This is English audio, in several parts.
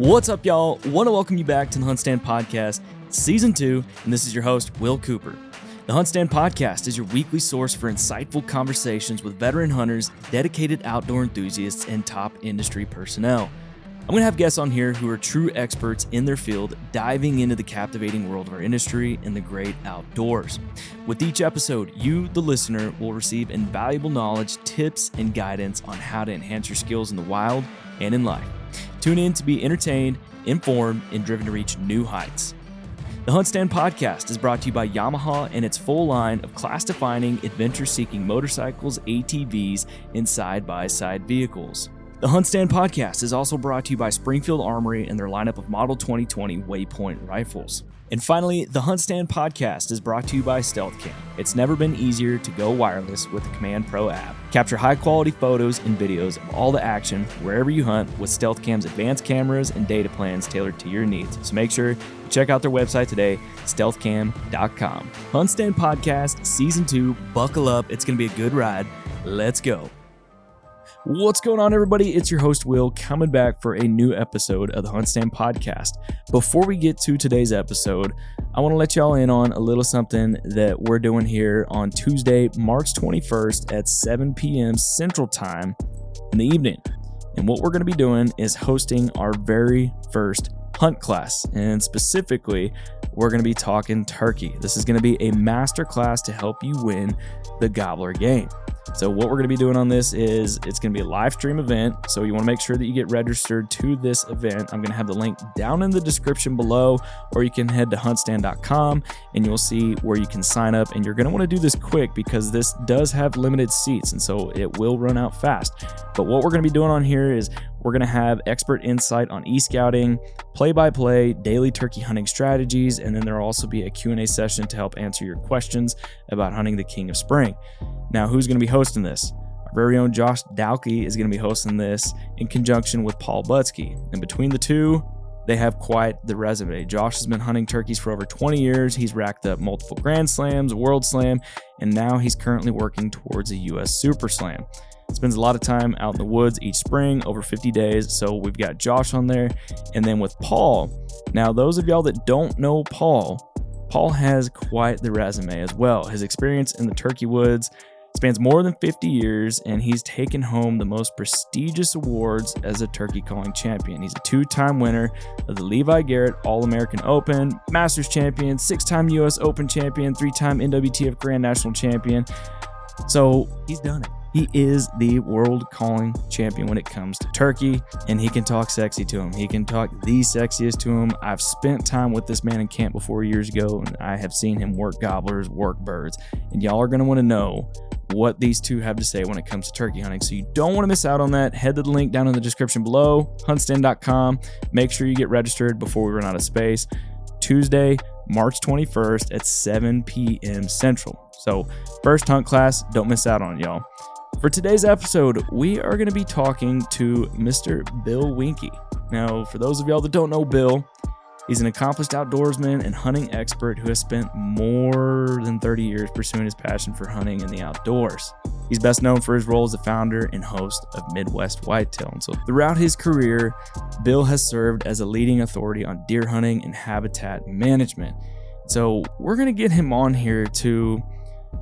What's up, y'all? Want to welcome you back to the HuntStand Podcast, Season 2, and this is your host, Will Cooper. The HuntStand Podcast is your weekly source for insightful conversations with veteran hunters, dedicated outdoor enthusiasts, and top industry personnel. I'm going to have guests on here who are true experts in their field, diving into the captivating world of our industry and the great outdoors. With each episode, you, the listener, will receive invaluable knowledge, tips, and guidance on how to enhance your skills in the wild and in life. Tune in to be entertained, informed, and driven to reach new heights. The HuntStand Podcast is brought to you by Yamaha and its full line of class-defining, adventure-seeking motorcycles, ATVs, and side-by-side vehicles. The HuntStand Podcast is also brought to you by Springfield Armory and their lineup of Model 2020 Waypoint rifles. And finally, the HuntStand Podcast is brought to you by StealthCam. It's never been easier to go wireless with the Command Pro app. Capture high-quality photos and videos of all the action wherever you hunt with StealthCam's advanced cameras and data plans tailored to your needs. So make sure you check out their website today, stealthcam.com. HuntStand Podcast Season 2, buckle up. It's going to be a good ride. Let's go. What's going on, everybody? It's your host, Will, coming back for a new episode of the HuntStand Podcast. Before we get to today's episode, I want to let y'all in on a little something that we're doing here on Tuesday, March 21st at 7 p.m. Central Time in the evening. And what we're going to be doing is hosting our very first hunt class. And specifically, we're going to be talking turkey. This is going to be a master class to help you win the gobbler game. So what we're going to be doing on this is it's going to be a live stream event. So you want to make sure that you get registered to this event. I'm going to have the link down in the description below, or you can head to huntstand.com and you'll see where you can sign up. And you're going to want to do this quick because this does have limited seats, and so it will run out fast. But what we're going to be doing on here is we're going to have expert insight on e-scouting, play-by-play, daily turkey hunting strategies, and then there will also be a Q&A session to help answer your questions about hunting the King of Spring. Now, who's going to be hosting this? Our very own Josh Dalkey is going to be hosting this in conjunction with Paul Butsky. And between the two, they have quite the resume. Josh has been hunting turkeys for over 20 years. He's racked up multiple Grand Slams, a World Slam, and now he's currently working towards a U.S. Super Slam. Spends a lot of time out in the woods each spring, over 50 days. So we've got Josh on there. And then with Paul, now those of y'all that don't know Paul has quite the resume as well. His experience in the turkey woods spans more than 50 years, and he's taken home the most prestigious awards as a turkey calling champion. He's a two-time winner of the Levi Garrett All-American Open, Masters champion, 6-time U.S. Open champion, 3-time NWTF Grand National champion. So he's done it. He is the world calling champion when it comes to turkey, and he can talk sexy to him. He can talk the sexiest to him. I've spent time with this man in camp before years ago, and I have seen him work gobblers, work birds, and y'all are going to want to know what these two have to say when it comes to turkey hunting. So you don't want to miss out on that. Head to the link down in the description below, huntstand.com. Make sure you get registered before we run out of space. Tuesday, March 21st at 7 p.m. Central. So first hunt class, don't miss out on it, y'all. For today's episode, we are going to be talking to Mr. Bill Winke. Now, for those of y'all that don't know Bill, he's an accomplished outdoorsman and hunting expert who has spent more than 30 years pursuing his passion for hunting in the outdoors. He's best known for his role as the founder and host of Midwest Whitetail. And so throughout his career, Bill has served as a leading authority on deer hunting and habitat management. So we're going to get him on here to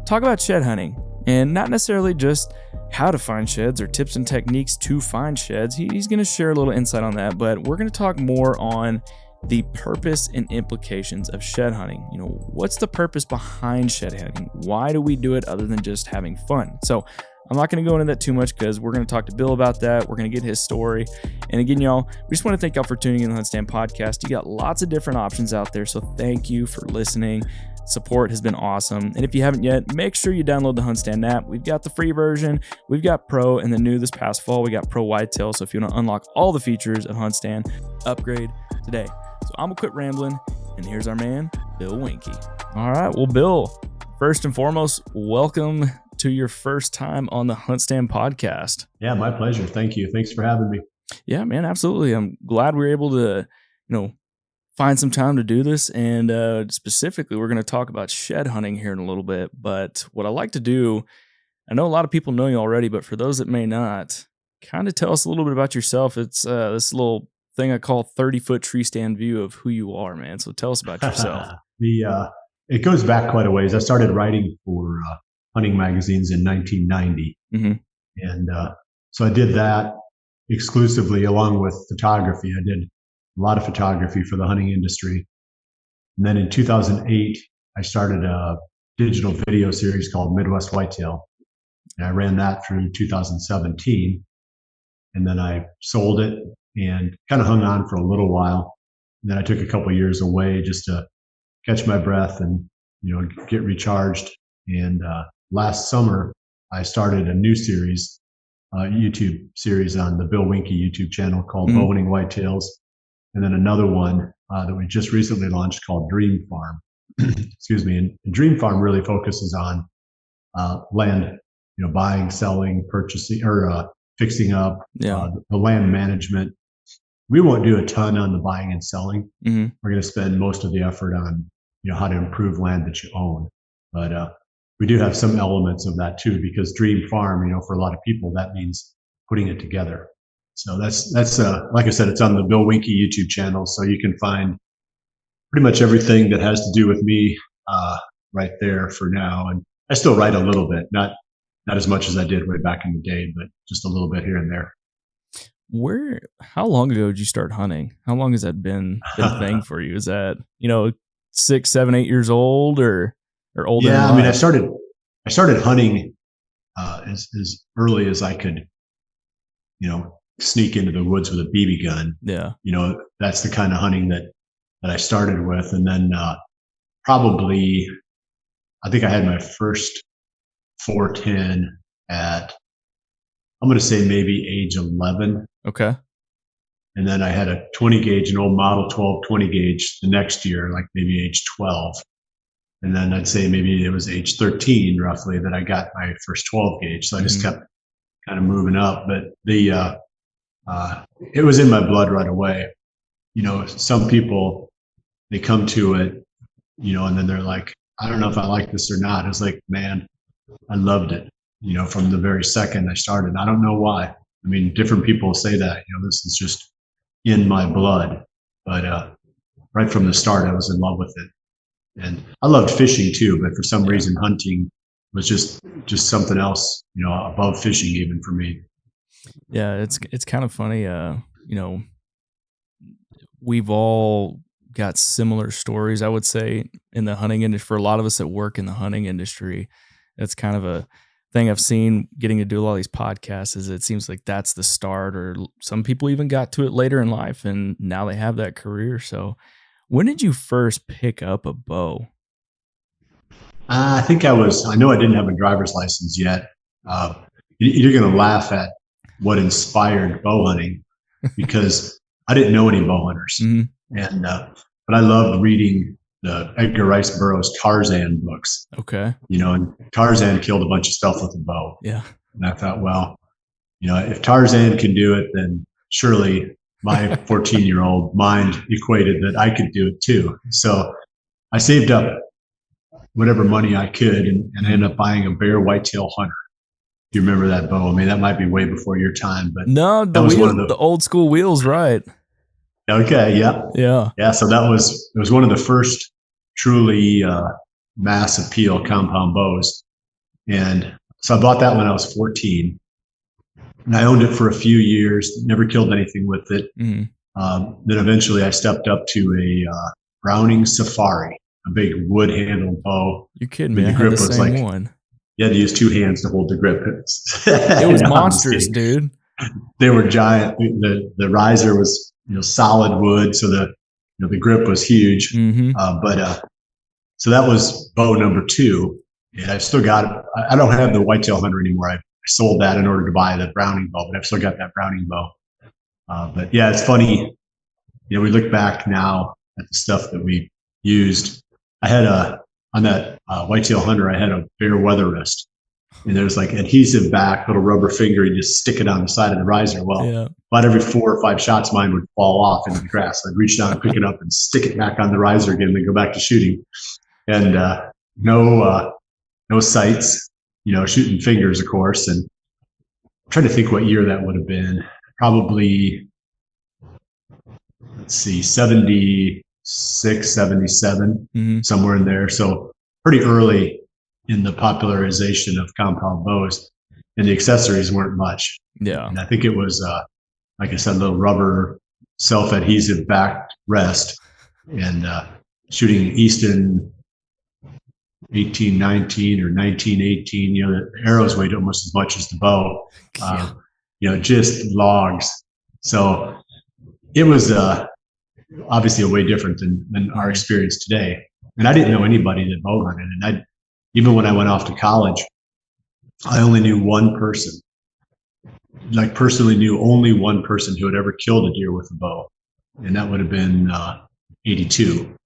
talk about shed hunting, and not necessarily just how to find sheds or tips and techniques to find sheds. He's going to share a little insight on that, but we're going to talk more on the purpose and implications of shed hunting. You know, what's the purpose behind shed hunting? Why do we do it other than just having fun? So I'm not going to go into that too much because we're going to talk to Bill about that. We're going to get his story. And again, y'all, we just want to thank y'all for tuning in to the HuntStand Podcast. You got lots of different options out there, so thank you for listening. Support has been awesome. And if you haven't yet, make sure you download the HuntStand app. We've got the free version, we've got Pro, and then new this past fall, we got Pro Whitetail. So if you want to unlock all the features of HuntStand, upgrade today. So I'm going to quit rambling, and here's our man, Bill Winke. All right, well, Bill, first and foremost, welcome to your first time on the HuntStand Podcast. Yeah, my pleasure. Thank you. Thanks for having me. Yeah, man, absolutely. I'm glad we were able to, find some time to do this. And specifically, we're going to talk about shed hunting here in a little bit. But what I like to do, I know a lot of people know you already, but for those that may not, kind of tell us a little bit about yourself. It's this little thing I call 30-foot tree stand view of who you are, man. So tell us about yourself. It goes back quite a ways. I started writing for hunting magazines in 1990, Mm-hmm. and so I did that exclusively along with photography. I did a lot of photography for the hunting industry, and then in 2008, I started a digital video series called Midwest Whitetail, and I ran that through 2017, and then I sold it and kind of hung on for a little while. And then I took a couple years away just to catch my breath and get recharged. And last summer, I started a new series, YouTube series on the Bill Winke YouTube channel called Bow Hunting Whitetails, and then another one that we just recently launched called Dream Farm. Excuse me. And Dream Farm really focuses on land, buying, selling, purchasing, or fixing up, the land management. We won't do a ton on the buying and selling. Mm-hmm. We're going to spend most of the effort on, how to improve land that you own. But we do have some elements of that too, because Dream Farm, for a lot of people, that means putting it together. So that's like I said, it's on the Bill Winke YouTube channel, so you can find pretty much everything that has to do with me right there for now. And I still write a little bit, not as much as I did way back in the day, but just a little bit here and there. How long ago did you start hunting? How long has that been a thing for you? Is that, 6, 7, 8 years old or older? Yeah, I mean, I started hunting as early as I could, sneak into the woods with a BB gun. Yeah. That's the kind of hunting that I started with. And then probably, I think I had my first 410 at, I'm going to say maybe age 11. Okay. And then I had a 20 gauge, an old Model 12 20 gauge the next year, like maybe age 12. And then I'd say maybe it was age 13 roughly that I got my first 12 gauge. So I just kept kind of moving up. But it was in my blood right away. Some people, they come to it, and then they're like, I don't know if I like this or not. It's like, man, I loved it, from the very second I started. I don't know why. I mean, different people say that, this is just in my blood. But right from the start, I was in love with it. And I loved fishing too, but for some reason, hunting was just something else, above fishing even for me. Yeah, it's kind of funny. We've all got similar stories, I would say, in the hunting industry. For a lot of us that work in the hunting industry, that's kind of a thing I've seen getting to do a lot of these podcasts. Is it seems like that's the start, or some people even got to it later in life and now they have that career. So when did you first pick up a bow? I think I know I didn't have a driver's license yet. You're going to laugh at what inspired bow hunting, because I didn't know any bow hunters. And, but I loved reading the Edgar Rice Burroughs Tarzan books. Okay. And Tarzan killed a bunch of stuff with a bow. Yeah. And I thought, well, if Tarzan can do it, then surely my 14-year-old mind equated that I could do it too. So I saved up whatever money I could and ended up buying a Bear Whitetail Hunter. Do you remember that bow? I mean, that might be way before your time, but no, the old school wheels, right? Okay, yeah. So it was one of the first truly mass appeal compound bows, and so I bought that when I was 14, and I owned it for a few years. Never killed anything with it. Then eventually, I stepped up to a Browning Safari, a big wood handled bow. You're kidding me? I had the same one. You had to use two hands to hold the grip. It was monstrous, dude. They were giant. The riser was solid wood, so the grip was huge. So that was bow number 2, and I've still got it. I don't have the Whitetail Hunter anymore. I sold that in order to buy the Browning bow, but I've still got that Browning bow. But yeah, it's funny. We look back now at the stuff that we used. I had on that Whitetail Hunter, I had a Bear weather wrist, and there's like adhesive back, little rubber finger. You just stick it on the side of the riser. Well, about every 4 or 5 shots, mine would fall off into the grass. I'd reach down and pick it up and stick it back on the riser again, then go back to shooting. And no sights, shooting fingers, of course. And I'm trying to think what year that would have been. Probably let's see, 76, 77, somewhere in there. So pretty early in the popularization of compound bows, and the accessories weren't much. Yeah. And I think it was, like I said, a little rubber self-adhesive back rest, and shooting Easton 1819 or 1918, the arrows weighed almost as much as the bow, just logs. So it was obviously a way different than our experience today. And I didn't know anybody that bow hunted. And even when I went off to college, I only knew one person, like personally knew only one person who had ever killed a deer with a bow. And that would have been 82.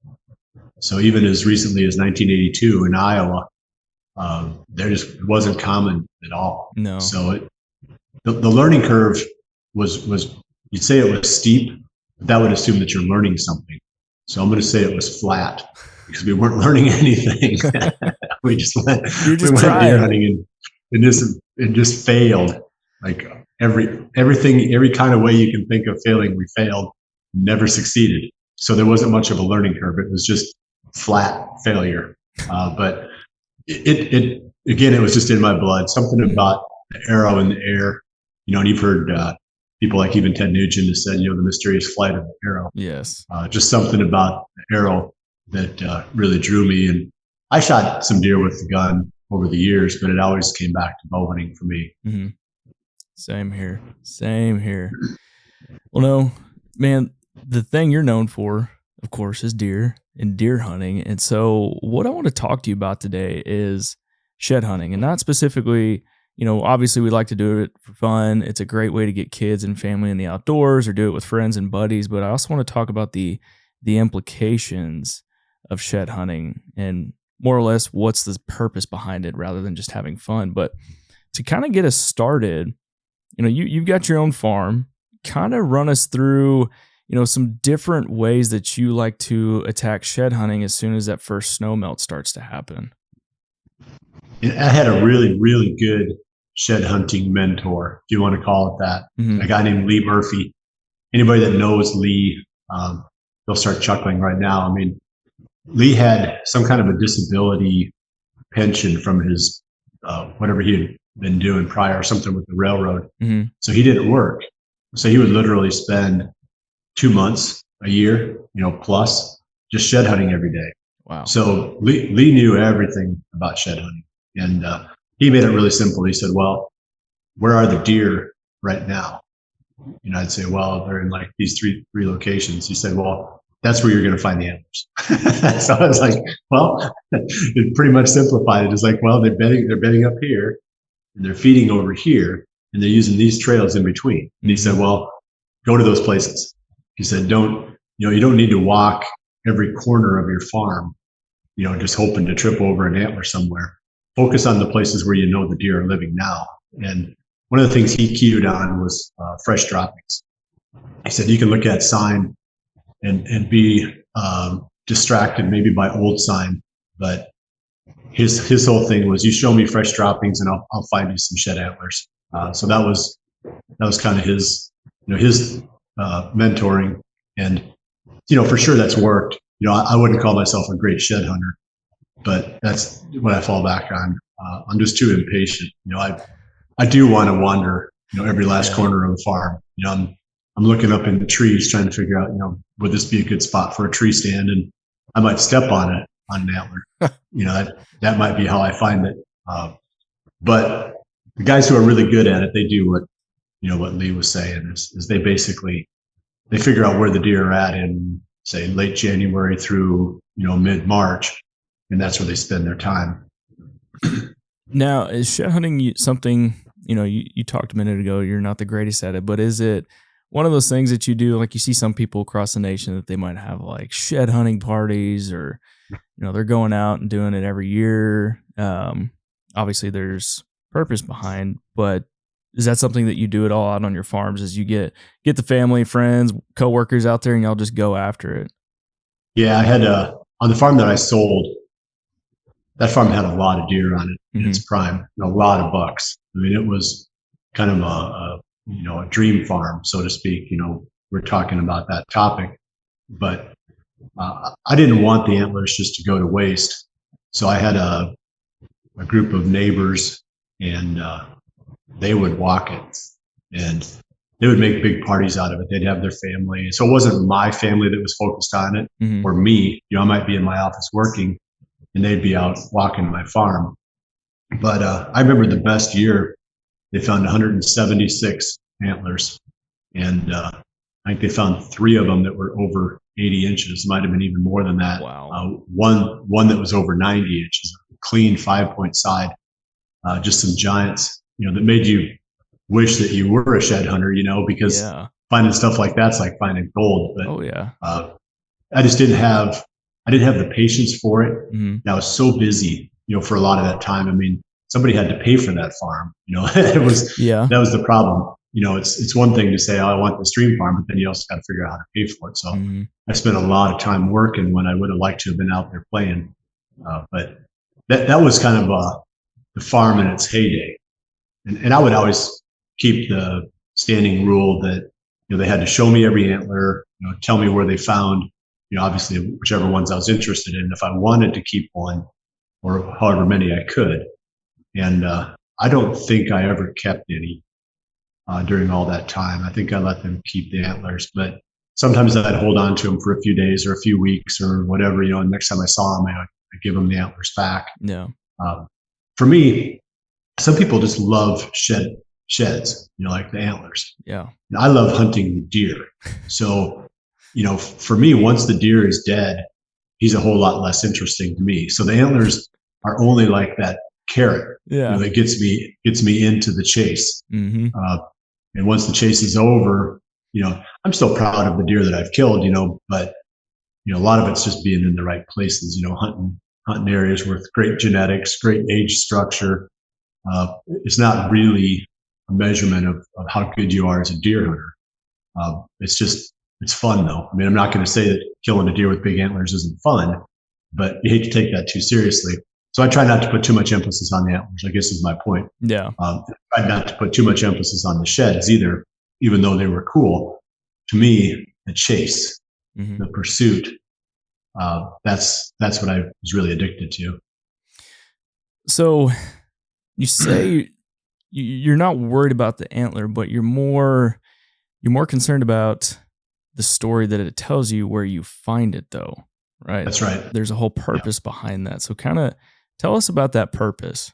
So even as recently as 1982 in Iowa, there just wasn't common at all. No. So the learning curve was you'd say it was steep, but that would assume that you're learning something. So I'm going to say it was flat because we weren't learning anything. we went deer hunting and just failed. Like every kind of way you can think of failing, we failed, never succeeded. So there wasn't much of a learning curve. It was just flat failure. But it again, it was just in my blood. Something about the arrow in the air, and you've heard people like even Ted Nugent has said, the mysterious flight of the arrow. Yes. Just something about the arrow that really drew me. And I shot some deer with the gun over the years, but it always came back to bow hunting for me. Mm-hmm. Same here. Well, no, man, the thing you're known for, of course, is deer and deer hunting. And so what I want to talk to you about today is shed hunting, and not specifically, obviously we like to do it for fun. It's a great way to get kids and family in the outdoors or do it with friends and buddies. But I also want to talk about the implications of shed hunting and more or less what's the purpose behind it rather than just having fun. But to kind of get us started, you've got your own farm. Kind of run us through, some different ways that you like to attack shed hunting as soon as that first snow melt starts to happen. I had a really, really good shed hunting mentor, if you want to call it that. Mm-hmm. A guy named Lee Murphy. Anybody that knows Lee, they'll start chuckling right now. I mean, Lee had some kind of a disability pension from his whatever he had been doing prior, or something with the railroad. Mm-hmm. So he didn't work. So he would literally spend 2 months a year, plus just shed hunting every day. Wow. So Lee knew everything about shed hunting, and he made it really simple. He said, well, where are the deer right now? I'd say, well, they're in like these three locations. He said, well, that's where you're going to find the antlers. So I was like, well, it pretty much simplified it. It's like, well, they're bedding up here and they're feeding over here and they're using these trails in between. And he said, well, go to those places. He said, you don't need to walk every corner of your farm, just hoping to trip over an antler somewhere. Focus on the places where the deer are living now. And one of the things he cued on was fresh droppings. He said, you can look at sign and be distracted maybe by old sign, but his whole thing was, you show me fresh droppings and I'll find you some shed antlers. So that was kind of his mentoring, and for sure that's worked. I wouldn't call myself a great shed hunter, but that's what I fall back on. I'm just too impatient. I do want to wander every last corner of the farm. I'm looking up in the trees trying to figure out, would this be a good spot for a tree stand? And I might step on an antler. That might be how I find it. But the guys who are really good at it, they do what Lee was saying is they figure out where the deer are at in, say, late January through, mid-March. And that's where they spend their time. Now, is shed hunting something, you talked a minute ago, you're not the greatest at it, but is it one of those things that you do, like you see some people across the nation that they might have like shed hunting parties, or, they're going out and doing it every year. Obviously there's purpose behind, but is that something that you do at all out on your farms, as you get the family, friends, coworkers out there and y'all just go after it? Yeah, I had on the farm that I sold, that farm had a lot of deer on it in its prime, a lot of bucks. I mean, it was kind of a dream farm, so to speak, we're talking about that topic. But I didn't want the antlers just to go to waste. So I had a group of neighbors, and they would walk it, and they would make big parties out of it. They'd have their family. So it wasn't my family that was focused on it, Mm-hmm. or me. I might be in my office working, and they'd be out walking my farm. But I remember the best year, they found 176 antlers, and I think they found 3 of them that were over 80 inches. Might have been even more than that. Wow. One that was over 90 inches, a clean 5-point side. Just some giants, that made you wish that you were a shed hunter, because finding stuff like that's like finding gold. But oh yeah, I just didn't have the patience for it. Mm-hmm. I was so busy, for a lot of that time. I mean, somebody had to pay for that farm. That was the problem. It's one thing to say, oh, I want the stream farm, but then you also got to figure out how to pay for it. So Mm-hmm. I spent a lot of time working when I would have liked to have been out there playing. But that was kind of the farm in its heyday. And I would always keep the standing rule that, they had to show me every antler, tell me where they found, obviously whichever ones I was interested in, if I wanted to keep one or however many I could. And I don't think I ever kept any during all that time. I think I let them keep the antlers, but sometimes I'd hold on to them for a few days or a few weeks or whatever, and next time I saw them, I'd give them the antlers back. Yeah. For me, some people just love sheds, like the antlers. Yeah. And I love hunting the deer. So, for me, once the deer is dead, he's a whole lot less interesting to me. So the antlers are only like that carrot that gets me into the chase. Mm-hmm. And once the chase is over, I'm still proud of the deer that I've killed, but a lot of it's just being in the right places, hunting areas with great genetics, great age structure. It's not really a measurement of how good you are as a deer hunter. It's fun though. I mean, I'm not going to say that killing a deer with big antlers isn't fun, but you hate to take that too seriously. So I try not to put too much emphasis on the antlers, I guess is my point. Yeah. I tried not to put too much emphasis on the sheds either, even though they were cool. To me, the chase, Mm-hmm. the pursuit, that's what I was really addicted to. So you say you're not worried about the antler, but you're more concerned about the story that it tells you where you find it, though, right? That's right. There's a whole purpose behind that. So kind of tell us about that purpose.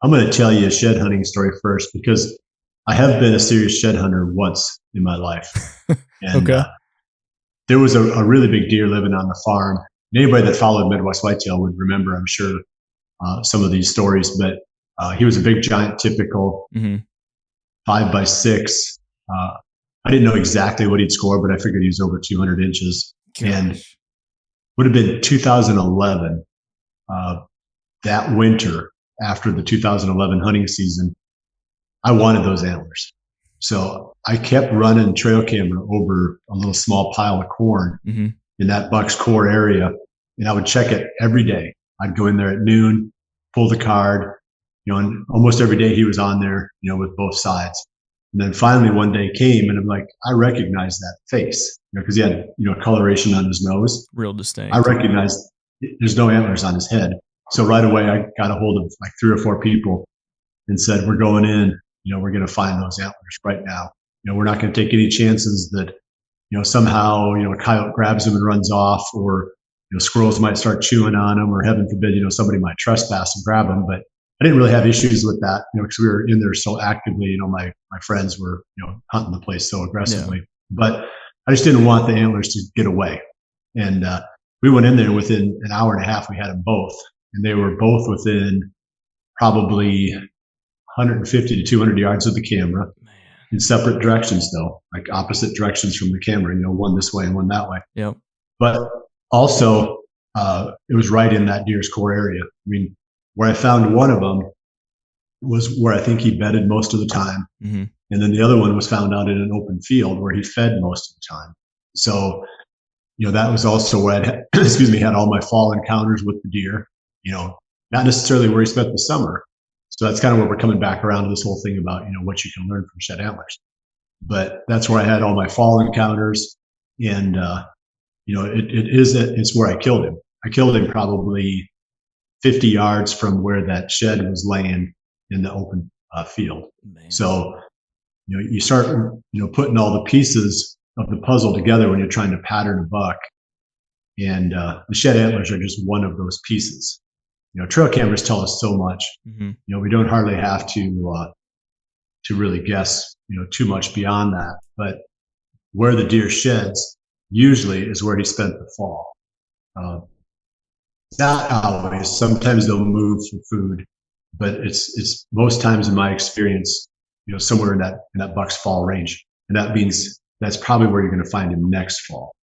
I'm going to tell you a shed hunting story first, because I have been a serious shed hunter once in my life. And okay. There was a really big deer living on the farm. And anybody that followed Midwest Whitetail would remember, I'm sure, some of these stories. But he was a big, giant, typical 5x6. I didn't know exactly what he'd score, but I figured he was over 200 inches. Gosh. And would have been 2011. That winter, after the 2011 hunting season, I wanted those antlers. So I kept running trail camera over a little small pile of corn in that Buck's Core area. And I would check it every day. I'd go in there at noon, pull the card, and almost every day he was on there, with both sides. And then finally one day came, and I'm like, I recognize that face, because he had, coloration on his nose. Real distinct. I recognized there's no antlers on his head. So right away I got a hold of like 3 or 4 people and said, we're going in, we're going to find those antlers right now. We're not going to take any chances that, somehow, a coyote grabs them and runs off, or, squirrels might start chewing on them, or heaven forbid, somebody might trespass and grab them. But I didn't really have issues with that, because we were in there so actively. My friends were, hunting the place so aggressively. Yeah. But I just didn't want the antlers to get away. And we went in there within an hour and a half. We had them both, and they were both within probably 150 to 200 yards of the camera. Man. In separate directions, though, like opposite directions from the camera. One this way and one that way. Yep. But also, it was right in that deer's core area. I mean, where I found one of them was where I think he bedded most of the time. Mm-hmm. And then the other one was found out in an open field where he fed most of the time. So, that was also where I had all my fall encounters with the deer, not necessarily where he spent the summer. So that's kind of where we're coming back around to this whole thing about, what you can learn from shed antlers. but that's where I had all my fall encounters. And, it's where I killed him. I killed him probably 50 yards from where that shed was laying in the open field. Man. So, you start, putting all the pieces of the puzzle together when you're trying to pattern a buck. And the shed antlers are just one of those pieces. Trail cameras tell us so much. Mm-hmm. We don't hardly have to really guess, too much beyond that. But where the deer sheds usually is where he spent the fall. Not always. Sometimes they'll move for food, but it's most times in my experience, somewhere in that buck's fall range, and that means that's probably where you're going to find him next fall,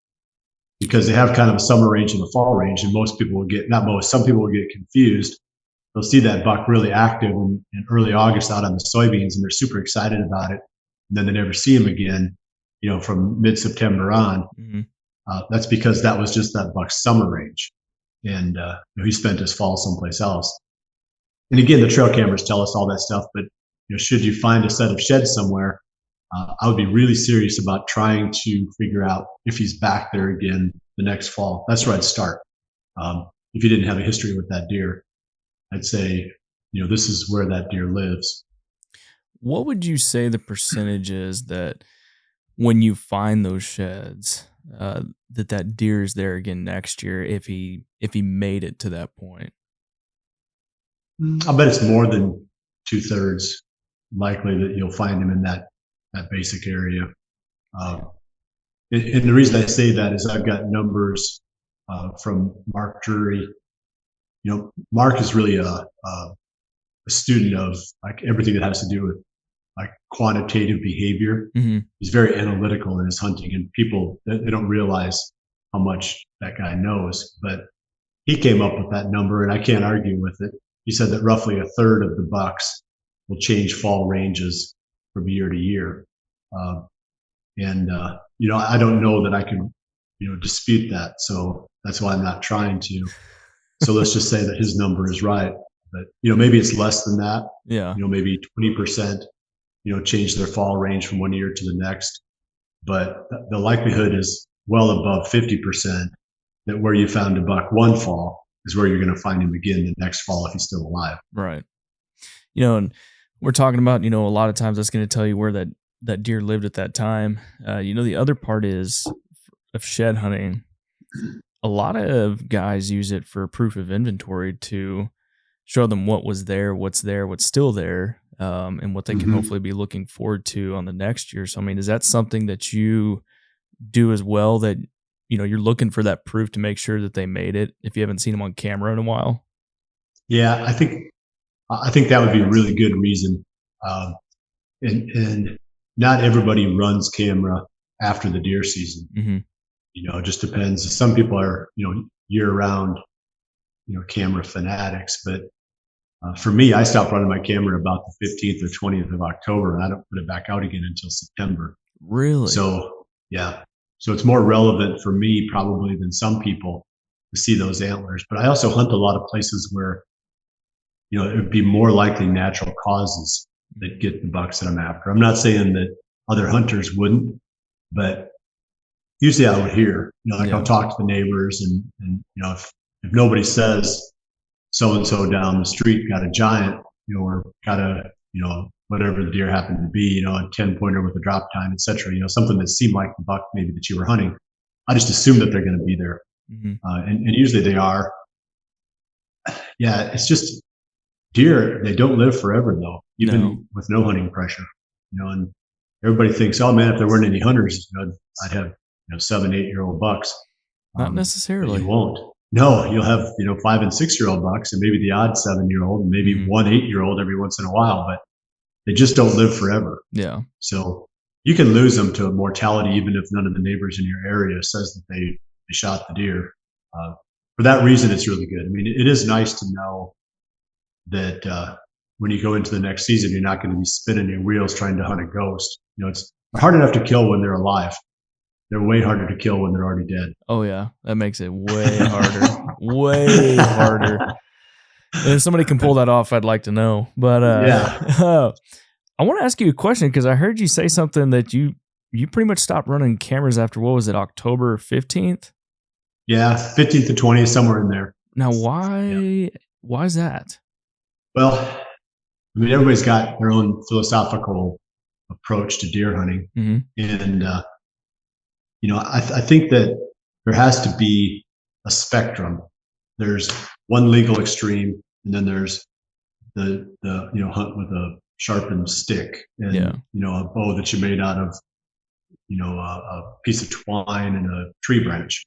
because they have kind of a summer range and a fall range, and some people will get confused. They'll see that buck really active in early August out on the soybeans, and they're super excited about it, and then they never see him again, from mid-September on. Mm-hmm. That's because that was just that buck's summer range, and he spent his fall someplace else. And again, the trail cameras tell us all that stuff, but should you find a set of sheds somewhere, I would be really serious about trying to figure out if he's back there again the next fall. That's where I'd start. If you didn't have a history with that deer, I'd say, this is where that deer lives. What would you say the percentage is that when you find those sheds, that deer is there again next year if he made it to that point? I bet it's more than 2/3 likely that you'll find him in that basic area. And the reason I say that is I've got numbers from Mark Drury. Mark is really a student of like everything that has to do with like quantitative behavior. Mm-hmm. He's very analytical in his hunting, and people, they don't realize how much that guy knows, but he came up with that number, and I can't argue with it. He said that roughly 1/3 of the bucks will change fall ranges from year to year. I don't know that I can, dispute that. So that's why I'm not trying to. So let's just say that his number is right. But, maybe it's less than that. Yeah. Maybe 20%, change their fall range from one year to the next. But the likelihood is well above 50% that where you found a buck one fall is where you're going to find him again the next fall if he's still alive. Right. And we're talking about, a lot of times that's going to tell you where that deer lived at that time. The other part is of shed hunting. A lot of guys use it for proof of inventory to show them what was there, what's still there, and what they can hopefully be looking forward to on the next year. So, I mean, is that something that you do as well, that, you're looking for that proof to make sure that they made it if you haven't seen them on camera in a while? Yeah, I think that would be a really good reason. And not everybody runs camera after the deer season. Mm-hmm. It just depends. Some people are, year-round, camera fanatics. But for me, I stopped running my camera about the 15th or 20th of October, and I don't put it back out again until September. Really? So, yeah. So it's more relevant for me probably than some people to see those antlers. But I also hunt a lot of places where, it would be more likely natural causes that get the bucks that I'm after. I'm not saying that other hunters wouldn't, but usually I would hear, I'll talk to the neighbors, and if nobody says so-and-so down the street got a giant, or got a, whatever the deer happened to be, a 10-pointer with a drop time, et cetera, something that seemed like the buck maybe that you were hunting, I just assume that they're going to be there. Mm-hmm. And usually they are. Yeah, it's just deer, they don't live forever though, even with no hunting pressure, and everybody thinks, oh man, if there weren't any hunters, I'd have 7, 8-year-old bucks. Not necessarily. You won't. No, you'll have 5 and 6-year-old bucks, and maybe the odd 7-year-old, and maybe one 8-year-old every once in a while, but they just don't live forever. Yeah. So you can lose them to mortality even if none of the neighbors in your area says that they shot the deer. For that reason, it's really good. I mean, it is nice to know that when you go into the next season, you're not going to be spinning your wheels trying to hunt a ghost. It's hard enough to kill when they're alive. They're way harder to kill when they're already dead. Oh yeah, that makes it way harder, way harder. And if somebody can pull that off, I'd like to know. But I want to ask you a question because I heard you say something that you pretty much stopped running cameras after, what was it, October 15th? Yeah, 15th to 20th, somewhere in there. Now, Yeah. why is that? Well, I mean, everybody's got their own philosophical approach to deer hunting, Mm-hmm. and I think that there has to be a spectrum. There's one legal extreme, and then there's the hunt with a sharpened stick Yeah. and a bow that you made out of a piece of twine and a tree branch.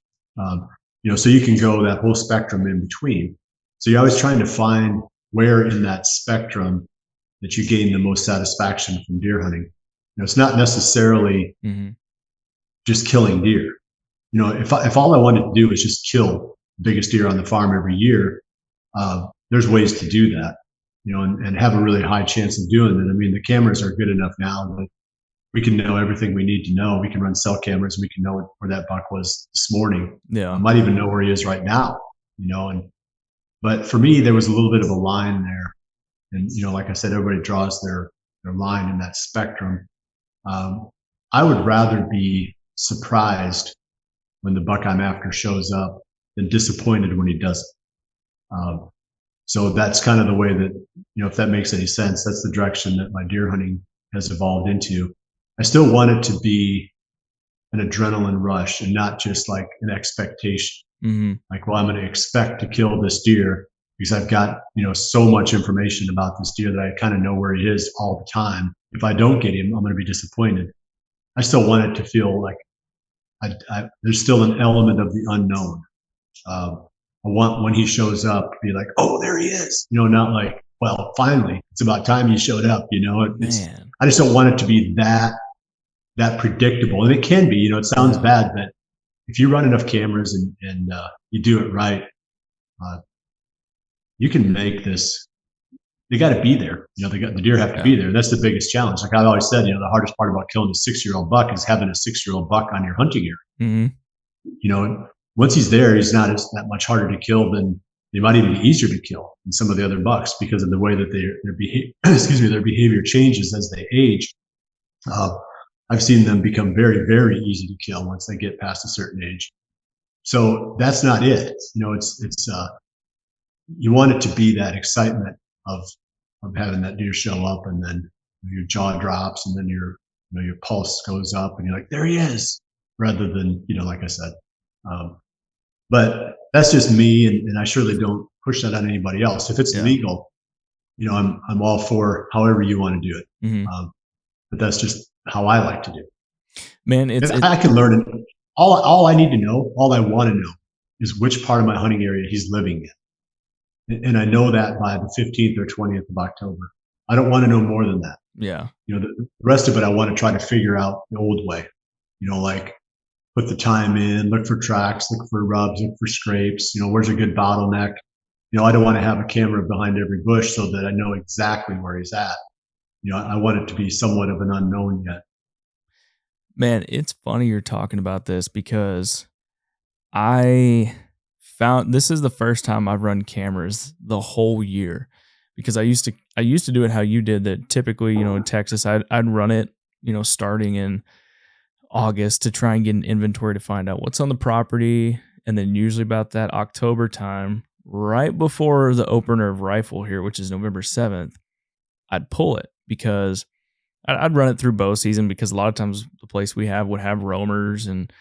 So you can go that whole spectrum in between. So you're always trying to find where in that spectrum that you gain the most satisfaction from deer hunting. It's not necessarily Mm-hmm. just killing deer. If all I wanted to do was just kill the biggest deer on the farm every year, there's ways to do that, and have a really high chance of doing it. I mean, the cameras are good enough now that we can know everything we need to know. We can run cell cameras. We can know where that buck was this morning. Yeah. I might even know where he is right now, but for me, there was a little bit of a line there. And, like I said, everybody draws their line in that spectrum. I would rather be surprised when the buck I'm after shows up than disappointed when he doesn't. So that's kind of the way that, if that makes any sense, that's the direction that my deer hunting has evolved into. I still want it to be an adrenaline rush and not just like an expectation. Mm-hmm. Like, well, I'm going to expect to kill this deer because I've got, so much information about this deer that I kind of know where he is all the time. If I don't get him, I'm going to be disappointed. I still want it to feel like there's still an element of the unknown. I want when he shows up to be like, oh, there he is. Not like, well, finally, it's about time he showed up. Man. I just don't want it to be that predictable. And it can be. It sounds bad, but if you run enough cameras and you do it right, you can make this. They got to be there. The deer have to be there. That's the biggest challenge. Like I've always said, the hardest part about killing a 6-year-old buck is having a 6-year-old buck on your hunting area. Mm-hmm. Once he's there, he's not that much harder to kill than they might even be easier to kill than some of the other bucks because of the way that their behavior changes as they age. I've seen them become very, very easy to kill once they get past a certain age. So that's not it. It's you want it to be that excitement of having that deer show up, and then your jaw drops, and then your pulse goes up, and you're like, there he is, rather than like I said. But that's just me, and I surely don't push that on anybody else. If it's legal, I'm all for however you want to do it. Mm-hmm. But that's just how I like to do it. Man, I can learn it. All I need to know, all I want to know, is which part of my hunting area he's living in, and I know that by the 15th or 20th of October. I don't want to know more than that. Yeah. The rest of it, I want to try to figure out the old way. Like put the time in, look for tracks, look for rubs, look for scrapes. Where's a good bottleneck? I don't want to have a camera behind every bush so that I know exactly where he's at. I want it to be somewhat of an unknown yet. Man, it's funny you're talking about this because I found this is the first time I've run cameras the whole year, because I used to do it how you did, that typically, in Texas, I'd run it, starting in August to try and get an inventory to find out what's on the property. And then usually about that October time, right before the opener of rifle here, which is November 7th, I'd pull it because I'd run it through bow season, because a lot of times the place we have would have roamers and,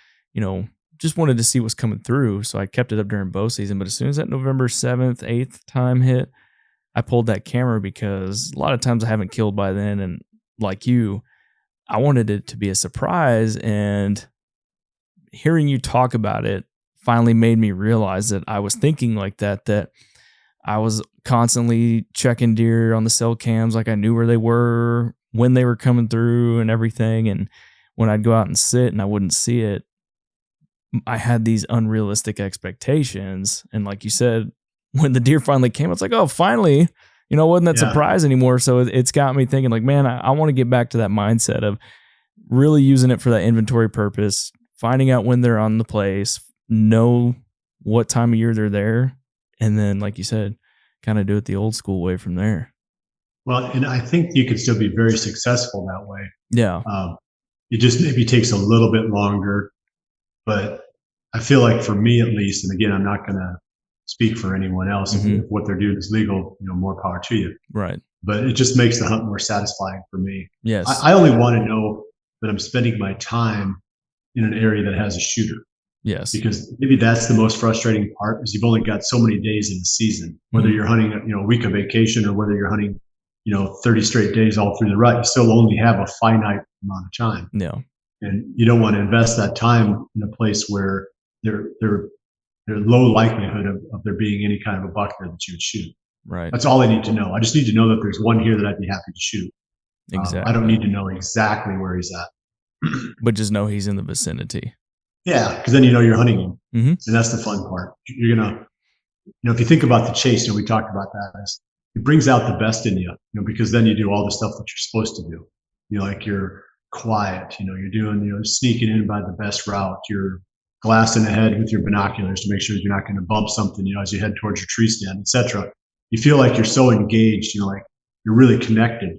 just wanted to see what's coming through. So I kept it up during bow season. But as soon as that November 7th, 8th time hit, I pulled that camera because a lot of times I haven't killed by then. And like you, I wanted it to be a surprise. And hearing you talk about it finally made me realize that I was thinking like that I was constantly checking deer on the cell cams. Like I knew where they were, when they were coming through and everything. And when I'd go out and sit and I wouldn't see it, I had these unrealistic expectations. And like you said, when the deer finally came, it's like, oh, finally, wasn't that surprise anymore. So it's got me thinking like, man, I want to get back to that mindset of really using it for that inventory purpose, finding out when they're on the place, know what time of year they're there. And then, like you said, kind of do it the old school way from there. Well, and I think you could still be very successful that way. Yeah. It just maybe takes a little bit longer, but I feel like for me at least, and again, I'm not going to speak for anyone else. If what they're doing is legal, more power to you. Right. But it just makes the hunt more satisfying for me. Yes. I only want to know that I'm spending my time in an area that has a shooter. Yes. Because maybe that's the most frustrating part, is you've only got so many days in the season, whether you're hunting, a week of vacation, or whether you're hunting, 30 straight days all through the rut. You still only have a finite amount of time. Yeah. And you don't want to invest that time in a place where there's low likelihood of there being any kind of a buck there that you would shoot. Right. That's all I need to know. I just need to know that there's one here that I'd be happy to shoot. Exactly. I don't need to know exactly where he's at. But just know he's in the vicinity. Yeah, because then you're hunting him, Mm-hmm. and that's the fun part. You're gonna, if you think about the chase, we talked about that. It brings out the best in you, because then you do all the stuff that you're supposed to do. Like you're quiet. You're doing, sneaking in by the best route. You're glassing ahead with your binoculars to make sure you're not going to bump something, as you head towards your tree stand, etc. You feel like you're so engaged, like you're really connected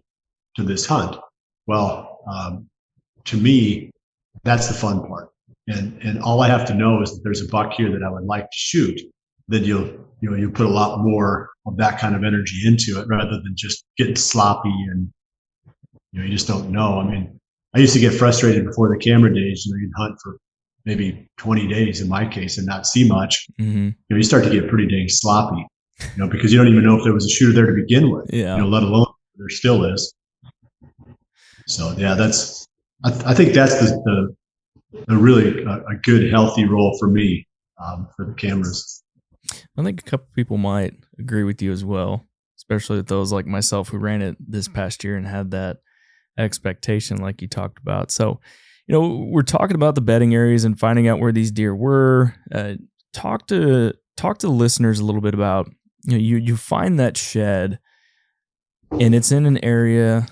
to this hunt. Well, to me, that's the fun part. And all I have to know is that there's a buck here that I would like to shoot. Then you put a lot more of that kind of energy into it, rather than just getting sloppy and you just don't know. I mean, I used to get frustrated before the camera days. You'd hunt for maybe 20 days in my case and not see much. Mm-hmm. You start to get pretty dang sloppy, because you don't even know if there was a shooter there to begin with. Yeah. Let alone there still is. So yeah, I think that's the really a good healthy role for me, for the cameras. I think a couple people might agree with you as well, especially with those like myself who ran it this past year and had that expectation like you talked about. So, we're talking about the bedding areas and finding out where these deer were. Talk to the listeners a little bit about, you find that shed and it's in an area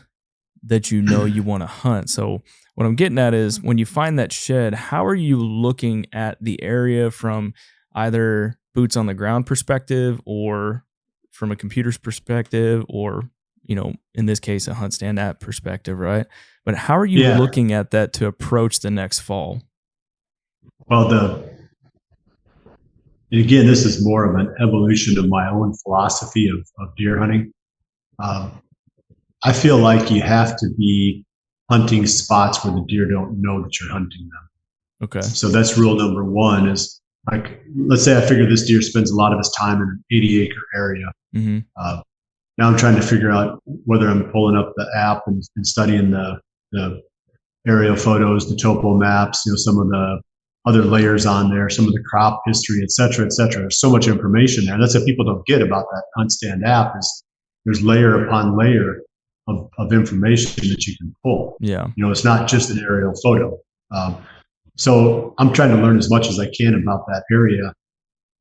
that you want to hunt. So what I'm getting at is, when you find that shed, how are you looking at the area from either boots on the ground perspective or from a computer's perspective, or, in this case, a HuntStand app perspective, right? But how are you looking at that to approach the next fall? Well, and again, this is more of an evolution of my own philosophy of deer hunting. I feel like you have to be hunting spots where the deer don't know that you're hunting them. Okay. So that's rule number one, is like, let's say I figure this deer spends a lot of his time in an 80-acre area. Mm-hmm. Now I'm trying to figure out whether I'm pulling up the app and studying the aerial photos, the topo maps, some of the other layers on there, some of the crop history, et cetera, et cetera. There's so much information there. That's what people don't get about that HuntStand app, is there's layer upon layer of information that you can pull. Yeah. It's not just an aerial photo. So I'm trying to learn as much as I can about that area,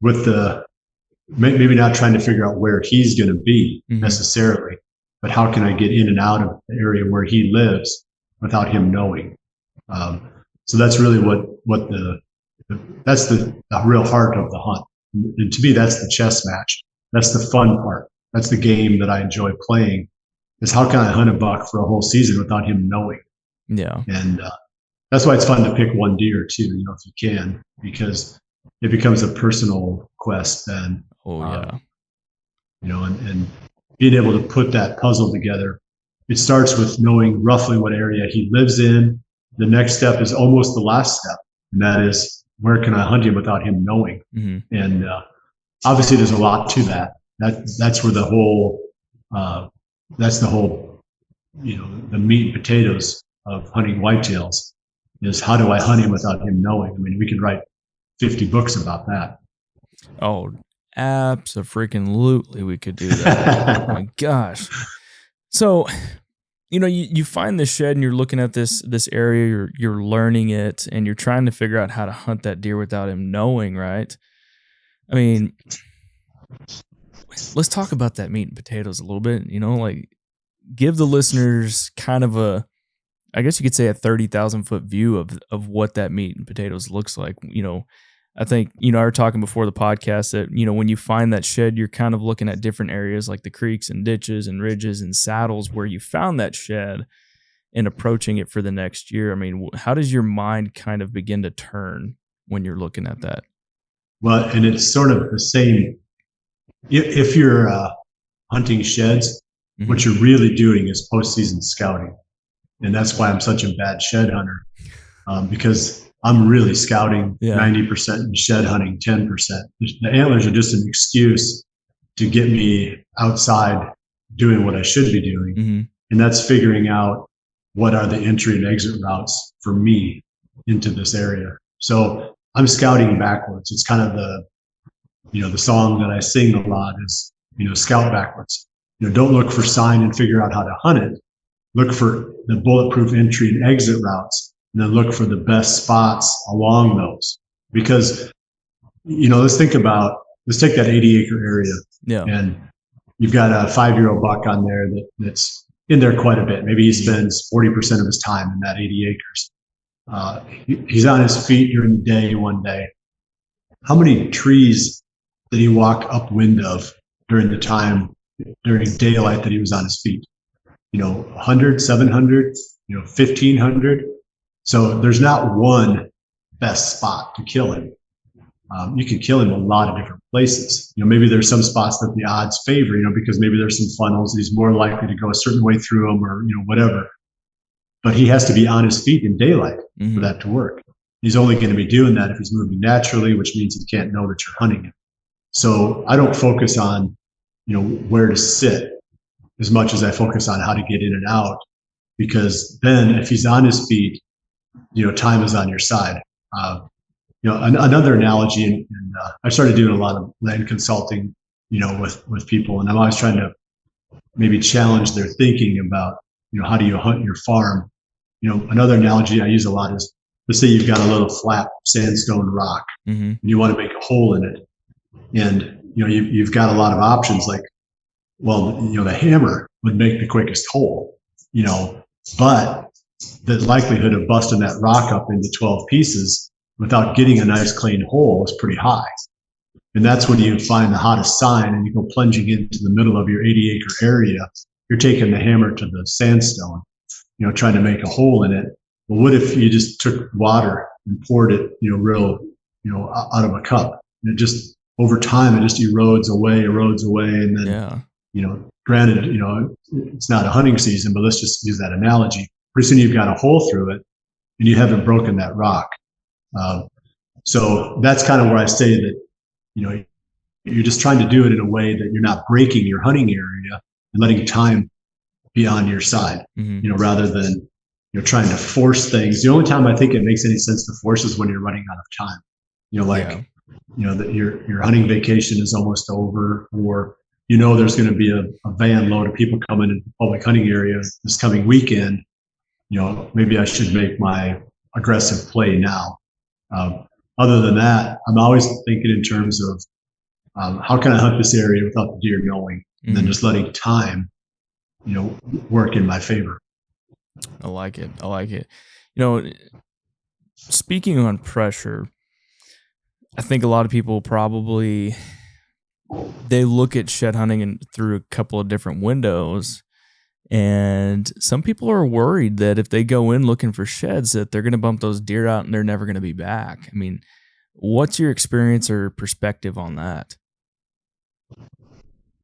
with maybe not trying to figure out where he's going to be necessarily, but how can I get in and out of the area where he lives without him knowing? So that's really what that's the real heart of the hunt. And to me, that's the chess match. That's the fun part. That's the game that I enjoy playing, is how can I hunt a buck for a whole season without him knowing? Yeah. And that's why it's fun to pick one deer too, if you can, because it becomes a personal quest then. Oh yeah. And being able to put that puzzle together. It starts with knowing roughly what area he lives in. The next step is almost the last step, and that is, where can I hunt him without him knowing? Mm-hmm. And obviously, there's a lot to that. That's where the whole the meat and potatoes of hunting whitetails is, how do I hunt him without him knowing? I mean, we could write 50 books about that. Oh, abso-freaking-lutely we could do that. Oh my gosh. So, you find this shed and you're looking at this area, you're learning it, and you're trying to figure out how to hunt that deer without him knowing, right? I mean, let's talk about that meat and potatoes a little bit, like, give the listeners kind of I guess you could say a 30,000 foot view of what that meat and potatoes looks like. I think, I were talking before the podcast that, when you find that shed, you're kind of looking at different areas like the creeks and ditches and ridges and saddles where you found that shed and approaching it for the next year. I mean, how does your mind kind of begin to turn when you're looking at that? Well, and it's sort of the same. If you're hunting sheds, what you're really doing is postseason scouting. And that's why I'm such a bad shed hunter, because I'm really scouting 90% and shed hunting 10%. The antlers are just an excuse to get me outside doing what I should be doing. And that's figuring out what are the entry and exit routes for me into this area. So I'm scouting backwards. It's kind of the song that I sing a lot is, scout backwards. Don't look for sign and figure out how to hunt it. Look for the bulletproof entry and exit routes, and then look for the best spots along those. Because, let's take that 80-acre area, and you've got a 5-year-old buck on there that's in there quite a bit. Maybe he spends 40% of his time in that 80 acres. He's on his feet during the day one day. How many trees did he walk upwind of during daylight that he was on his feet? 100, 700, 1,500. So there's not one best spot to kill him. You can kill him a lot of different places. Maybe there's some spots that the odds favor, because maybe there's some funnels. He's more likely to go a certain way through them or, whatever. But he has to be on his feet in daylight for that to work. He's only going to be doing that if he's moving naturally, which means he can't know that you're hunting him. So I don't focus on, where to sit as much as I focus on how to get in and out, because then if he's on his feet, time is on your side. Another analogy, and I started doing a lot of land consulting, with people, and I'm always trying to maybe challenge their thinking about, how do you hunt your farm? Another analogy I use a lot is, let's say you've got a little flat sandstone rock, and you want to make a hole in it, and you've got a lot of options. Like, well, the hammer would make the quickest hole, but the likelihood of busting that rock up into 12 pieces without getting a nice clean hole is pretty high. And that's when you find the hottest sign and you go plunging into the middle of your 80-acre area. You're taking the hammer to the sandstone, trying to make a hole in it. Well, what if you just took water and poured it, real, out of a cup? And it just, over time, it just erodes away. And then, granted, it's not a hunting season, but let's just use that analogy. Pretty soon you've got a hole through it and you haven't broken that rock. So that's kind of where I say that, you're just trying to do it in a way that you're not breaking your hunting area and letting time be on your side, rather than, trying to force things. The only time I think it makes any sense to force is when you're running out of time, that your hunting vacation is almost over, or, there's going to be a van load of people coming into the public hunting area this coming weekend. Maybe I should make my aggressive play now. Other than that, I'm always thinking in terms of how can I hunt this area without the deer knowing, and then just letting time, work in my favor. I like it. Speaking on pressure, I think a lot of people probably, they look at shed hunting through a couple of different windows. And some people are worried that if they go in looking for sheds, that they're going to bump those deer out and they're never going to be back. I mean, what's your experience or perspective on that?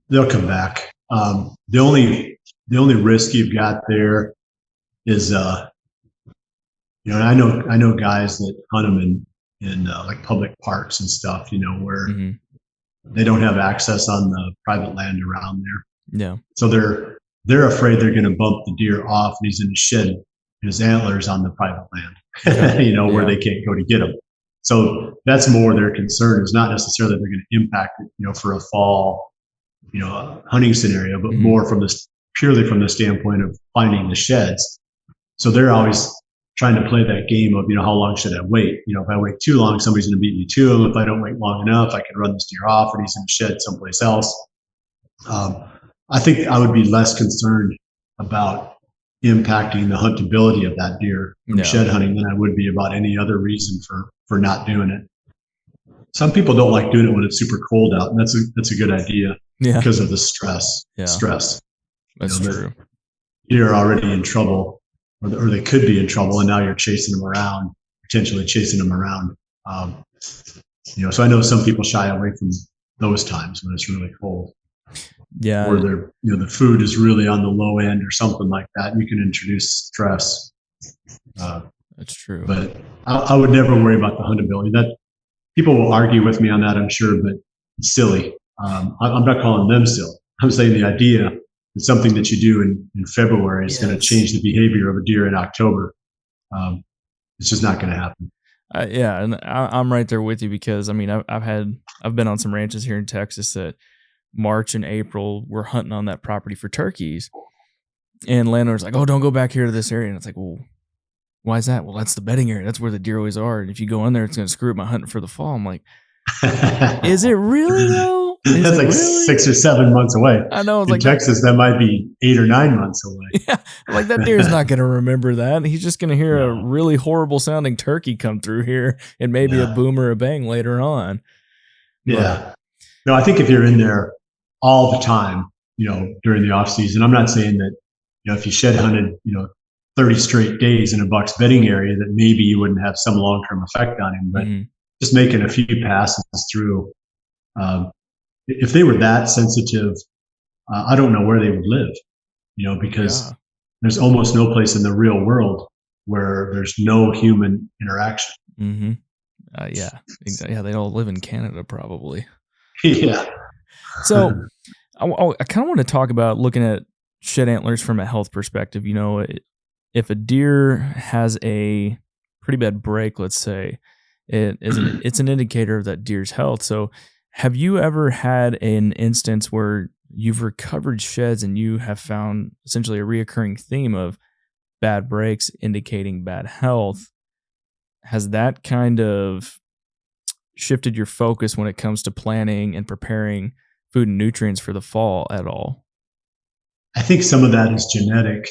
They'll come back. The only risk you've got there is, I know guys that hunt them in like public parks and stuff, where they don't have access on the private land around there. Yeah. So they're afraid they're going to bump the deer off and he's in the shed, his antlers on the private land, where they can't go to get them. So that's more their concern, is not necessarily they're going to impact it, for a fall, hunting scenario, but more purely from the standpoint of finding the sheds. So they're always trying to play that game of, how long should I wait? If I wait too long, somebody's going to beat me to them. If I don't wait long enough, I can run this deer off and he's in the shed someplace else. I think I would be less concerned about impacting the huntability of that deer from shed hunting than I would be about any other reason for not doing it. Some people don't like doing it when it's super cold out, and that's a good idea because of the stress. Yeah. Stress. That's true. You're already in trouble, or they could be in trouble, and now you're chasing them around, potentially chasing them around. So I know some people shy away from those times when it's really cold. Yeah. Or they're, the food is really on the low end or something like that. You can introduce stress. That's true. But I would never worry about the huntability. That people will argue with me on that, I'm sure, but it's silly. I'm not calling them silly. I'm saying the idea that something that you do in February is going to change the behavior of a deer in October. It's just not going to happen. Yeah, and I'm right there with you because I mean I've been on some ranches here in Texas that March and April we're hunting on that property for turkeys, and landowners like, oh, don't go back here to this area, and it's like, well, why is that? Well, that's the bedding area. That's where the deer always are, and if you go in there, it's going to screw up my hunting for the fall. I'm like, is it really though? That's like really? 6 or 7 months away. I know. In Texas, that might be 8 or 9 months away. Yeah, like that deer's not going to remember that. He's just going to hear a really horrible sounding turkey come through here, and maybe a boom or a bang later on. Yeah. No, I think if you're in there all the time, during the off season, I'm not saying that, if you shed hunted, 30 straight days in a buck's bedding area, that maybe you wouldn't have some long-term effect on him, but just making a few passes through. If they were that sensitive, I don't know where they would live, because there's almost no place in the real world where there's no human interaction. Mm-hmm. Yeah, exactly. Yeah, they all live in Canada probably. Yeah. So I kind of want to talk about looking at shed antlers from a health perspective. If a deer has a pretty bad break, let's say, it's an indicator of that deer's health. So have you ever had an instance where you've recovered sheds and you have found essentially a reoccurring theme of bad breaks indicating bad health? Has that kind of shifted your focus when it comes to planning and preparing food and nutrients for the fall at all? I think some of that is genetic,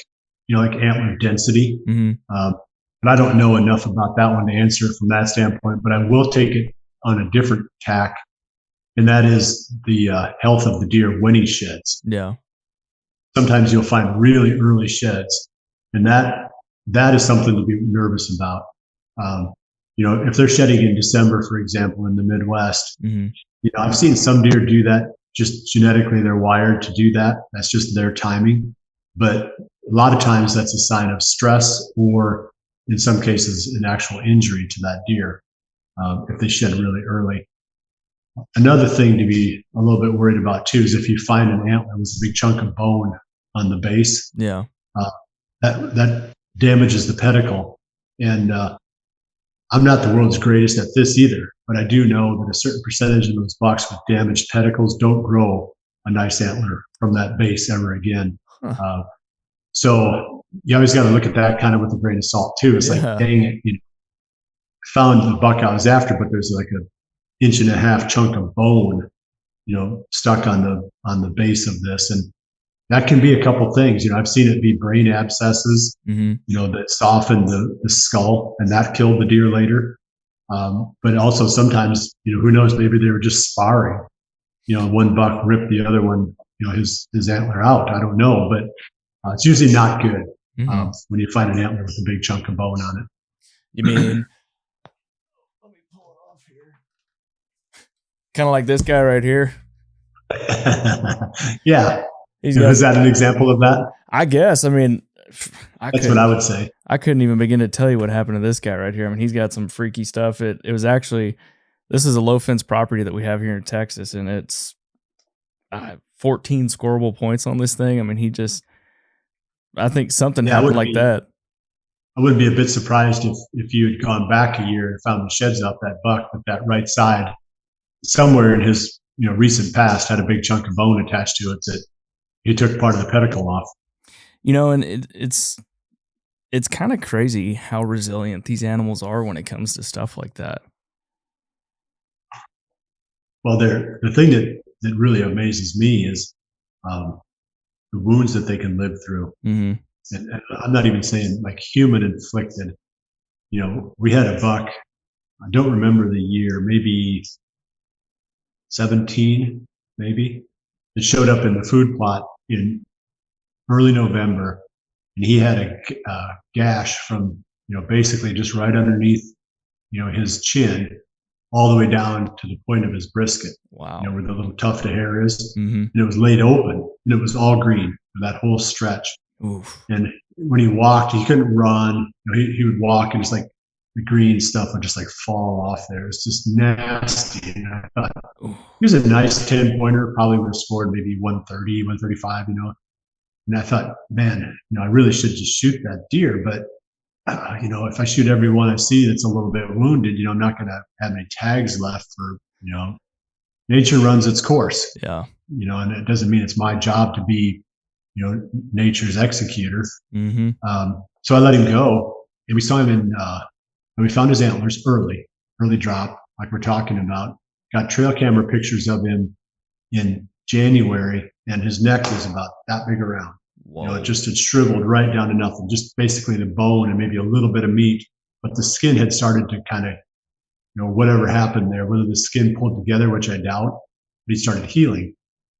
like antler density. But I don't know enough about that one to answer from that standpoint, but I will take it on a different tack. And that is the health of the deer when he sheds. Yeah. Sometimes you'll find really early sheds, and that is something to be nervous about. If they're shedding in December, for example, in the Midwest, I've seen some deer do that. Just genetically, they're wired to do that. That's just their timing. But a lot of times that's a sign of stress, or in some cases, an actual injury to that deer if they shed really early. Another thing to be a little bit worried about too is if you find an antler with a big chunk of bone on the base. Yeah. That damages the pedicle. And I'm not the world's greatest at this either, but I do know that a certain percentage of those bucks with damaged pedicles don't grow a nice antler from that base ever again. So you always got to look at that kind of with a grain of salt too. It's like, dang it, found the buck I was after, but there's like a 1.5 inch chunk of bone, stuck on the base of this. And that can be a couple things. I've seen it be brain abscesses, that soften the skull, and that killed the deer later. But also sometimes, who knows, maybe they were just sparring. One buck ripped the other one, his antler out. I don't know, but it's usually not good when you find an antler with a big chunk of bone on it. You mean, let me pull it off here. Kind of like this guy right here. Yeah. Is that an example of that? I guess. I mean, that's what I would say. I couldn't even begin to tell you what happened to this guy right here. I mean, he's got some freaky stuff. It was actually, this is a low fence property that we have here in Texas, and it's 14 scoreable points on this thing. I mean, I think something happened like that. I wouldn't be a bit surprised if you had gone back a year and found the sheds out that buck with that right side somewhere in his recent past had a big chunk of bone attached to it that he took part of the pedicle off. And it's kind of crazy how resilient these animals are when it comes to stuff like that. Well, the thing that really amazes me is the wounds that they can live through. And I'm not even saying like human inflicted. We had a buck, I don't remember the year, maybe 17, maybe. It showed up in the food plot in early November, and he had a gash from, basically just right underneath, his chin, all the way down to the point of his brisket. Wow. Where the little tuft of hair is. Mm-hmm. And it was laid open, and it was all green for that whole stretch. Oof. And when he walked, he couldn't run. He would walk, and just like the green stuff would just like fall off there. It's just nasty. And I thought, he was a nice 10-pointer, probably would have scored maybe 130, 135, And I thought, man, I really should just shoot that deer. But, if I shoot every one I see that's a little bit wounded, I'm not going to have any tags left for, nature runs its course. Yeah. And it doesn't mean it's my job to be, nature's executor. Mm-hmm. So I let him go, and we saw him and we found his antlers early drop, like we're talking about. Got trail camera pictures of him in January, and his neck was about that big around. Whoa. It just had shriveled right down to nothing, just basically the bone and maybe a little bit of meat, but the skin had started to kind of, whatever happened there, whether the skin pulled together, which I doubt, but he started healing.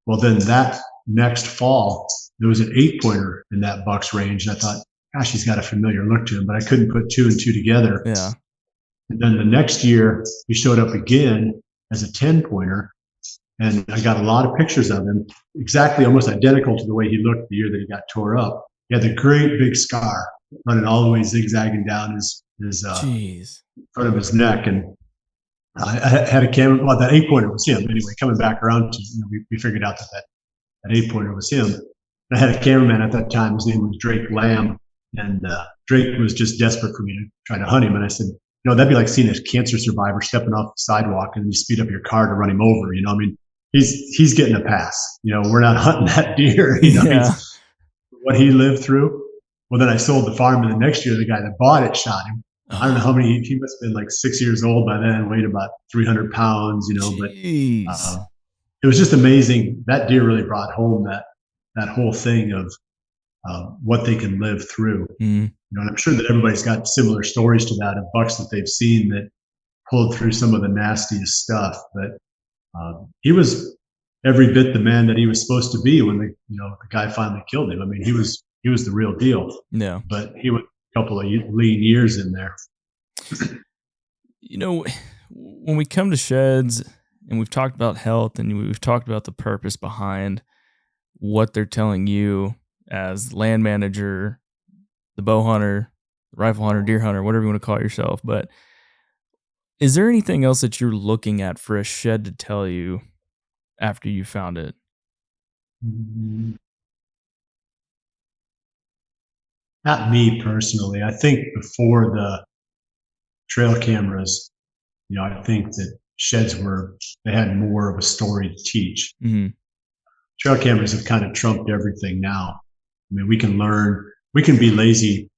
Well, then that next fall, there was an 8-pointer in that buck's range, and I thought, gosh, he's got a familiar look to him, but I couldn't put 2 and 2 together. Yeah. And then the next year, he showed up again as a 10-pointer, and I got a lot of pictures of him, exactly almost identical to the way he looked the year that he got tore up. He had the great big scar running all the way zigzagging down his front of his neck. And I had a camera. Well, that 8-pointer was him. Anyway, coming back around to, we figured out that 8-pointer was him. And I had a cameraman at that time. His name was Drake Lamb. And Drake was just desperate for me to try to hunt him. And I said, that'd be like seeing a cancer survivor stepping off the sidewalk and you speed up your car to run him over. He's getting a pass. We're not hunting that deer. Yeah. What he lived through. Well, then I sold the farm, and the next year the guy that bought it shot him. I don't know how many. He must have been like 6 years old by then, weighed about 300 pounds. But it was just amazing. That deer really brought home that whole thing of what they can live through. Mm. And I'm sure that everybody's got similar stories to that of bucks that they've seen that pulled through some of the nastiest stuff. But he was every bit the man that he was supposed to be when the guy finally killed him. He was the real deal. Yeah. But he went a couple of lean years in there. When we come to sheds and we've talked about health and we've talked about the purpose behind what they're telling you as land manager, the bow hunter, the rifle hunter, deer hunter, whatever you want to call yourself. But is there anything else that you're looking at for a shed to tell you after you found it? Not me personally. I think before the trail cameras, I think that sheds they had more of a story to teach. Mm-hmm. Trail cameras have kind of trumped everything now. We can learn, we can be lazy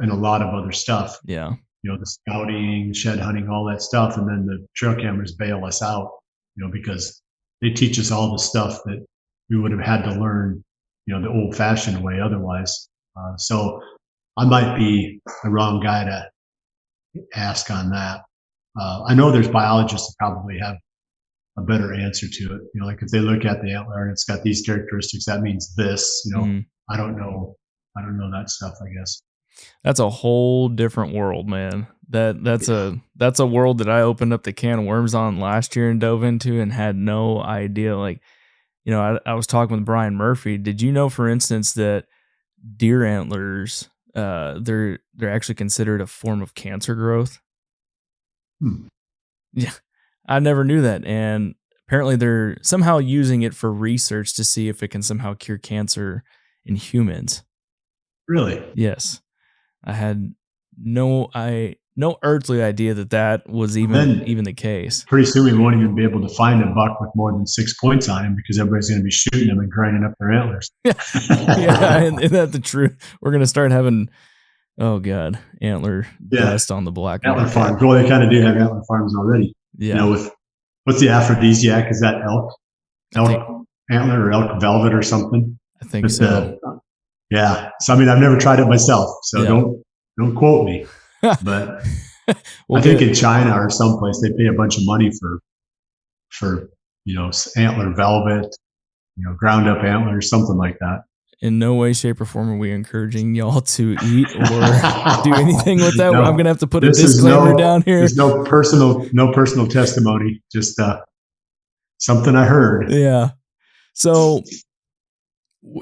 in a lot of other stuff. Yeah. The scouting, shed hunting, all that stuff. And then the trail cameras bail us out, because they teach us all the stuff that we would have had to learn, the old fashioned way otherwise. So I might be the wrong guy to ask on that. I know there's biologists that probably have a better answer to it. Like if they look at the antler and it's got these characteristics, that means this, I don't know that stuff, I guess. That's a whole different world, man. That's a world that I opened up the can of worms on last year and dove into and had no idea. Like, I was talking with Brian Murphy. Did you know, for instance, that deer antlers, they're actually considered a form of cancer growth? Yeah, I never knew that. And apparently they're somehow using it for research to see if it can somehow cure cancer in humans. Really? Yes. I had no earthly idea that was even the case. Pretty soon we won't even be able to find a buck with more than 6 points on him because everybody's going to be shooting them and grinding up their antlers. Yeah, and that's the truth. We're going to start having, antler dust on the black antler market. farms. Well, they kind of do have antler farms already. Yeah. With what's the aphrodisiac? Is that elk antler or elk velvet or something? I think so. Yeah. So I've never tried it myself, so don't quote me. But I think in China or someplace they pay a bunch of money for antler velvet, ground up antlers, something like that. In no way, shape, or form are we encouraging y'all to eat or do anything with that. No, I'm gonna have to put a disclaimer down here. There's no personal testimony. Just something I heard. Yeah. So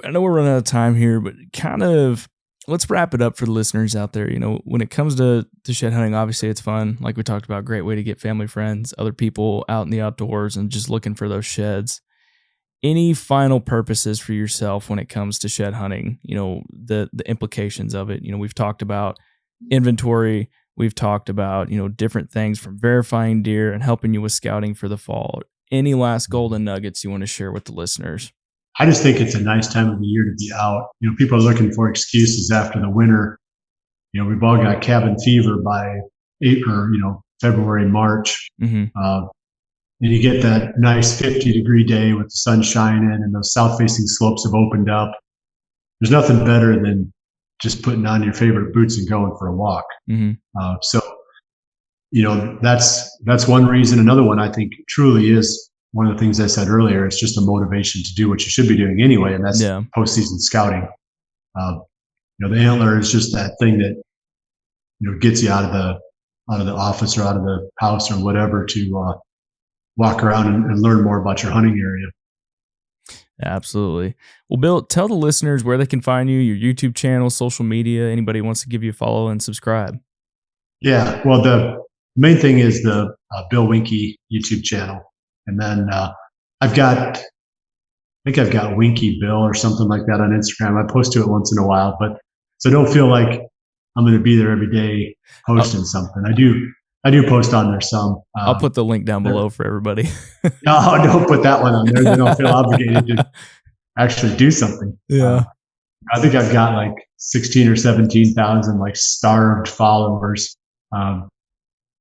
I know we're running out of time here, but kind of let's wrap it up for the listeners out there. When it comes to shed hunting, obviously it's fun. Like we talked about, great way to get family, friends, other people out in the outdoors and just looking for those sheds. Any final purposes for yourself when it comes to shed hunting? The implications of it. We've talked about inventory. We've talked about, different things from verifying deer and helping you with scouting for the fall. Any last golden nuggets you want to share with the listeners? I just think it's a nice time of the year to be out. People are looking for excuses after the winter. We've all got cabin fever by February, March. Mm-hmm. And you get that nice 50-degree day with the sun shining and those south-facing slopes have opened up. There's nothing better than just putting on your favorite boots and going for a walk. Mm-hmm. So that's one reason. Another one, I think, truly is one of the things I said earlier. It's just a motivation to do what you should be doing anyway, and that's postseason scouting. The antler is just that thing that gets you out of the office or out of the house or whatever to walk around and learn more about your hunting area. Absolutely. Well, Bill, tell the listeners where they can find you, your YouTube channel, social media, anybody wants to give you a follow and subscribe. Yeah. Well, the main thing is the Bill Winke YouTube channel. And then I've got Winke Bill or something like that on Instagram. I post to it once in a while, but so don't feel like I'm going to be there every day posting something. I do post on there some. I'll put the link down below for everybody. No, don't put that one on there. They don't feel obligated to actually do something. Yeah. I think I've got like 16 or 17,000 like starved followers.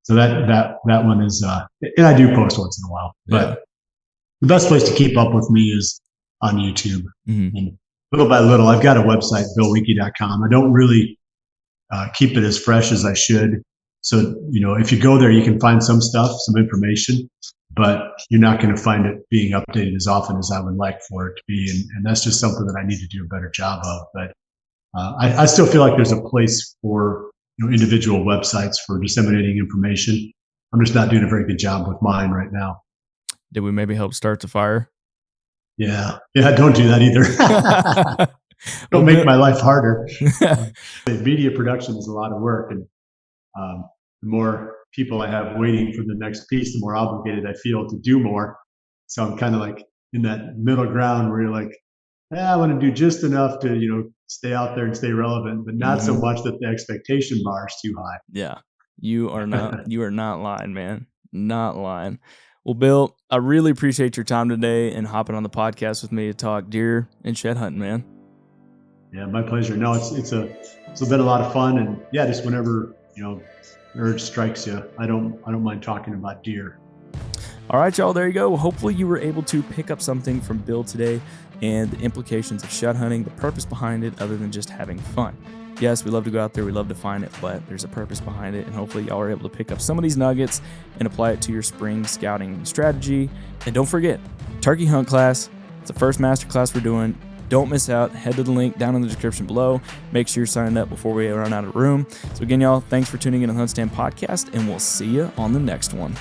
So that one is, and I do post once in a while, but the best place to keep up with me is on YouTube. Mm-hmm. And little by little, I've got a website, billwinke.com. I don't really keep it as fresh as I should. So, if you go there, you can find some stuff, some information, but you're not going to find it being updated as often as I would like for it to be. And that's just something that I need to do a better job of. But I still feel like there's a place for individual websites for disseminating information. I'm just not doing a very good job with mine right now. Did we maybe help start the fire? Yeah. Don't do that either. Don't make my life harder. Media production is a lot of work, and the more people I have waiting for the next piece, the more obligated I feel to do more. So I'm kind of like in that middle ground where you're like, I want to do just enough to, stay out there and stay relevant, but not so much that the expectation bar is too high. Yeah. You are not lying, man. Not lying. Well, Bill, I really appreciate your time today and hopping on the podcast with me to talk deer and shed hunting, man. Yeah, my pleasure. No, it's been a lot of fun, and just whenever, urge strikes you, I don't mind talking about deer. All right, y'all, there you go. Hopefully you were able to pick up something from Bill today and the implications of shed hunting, the purpose behind it, other than just having fun. Yes, we love to go out there, we love to find it, but there's a purpose behind it, and hopefully y'all are able to pick up some of these nuggets and apply it to your spring scouting strategy. And don't forget, turkey hunt class. It's the first master class we're doing. Don't miss out. Head to the link down in the description below. Make sure you're signed up before we run out of room. So again, y'all, thanks for tuning in to the HuntStand podcast, and we'll see you on the next one.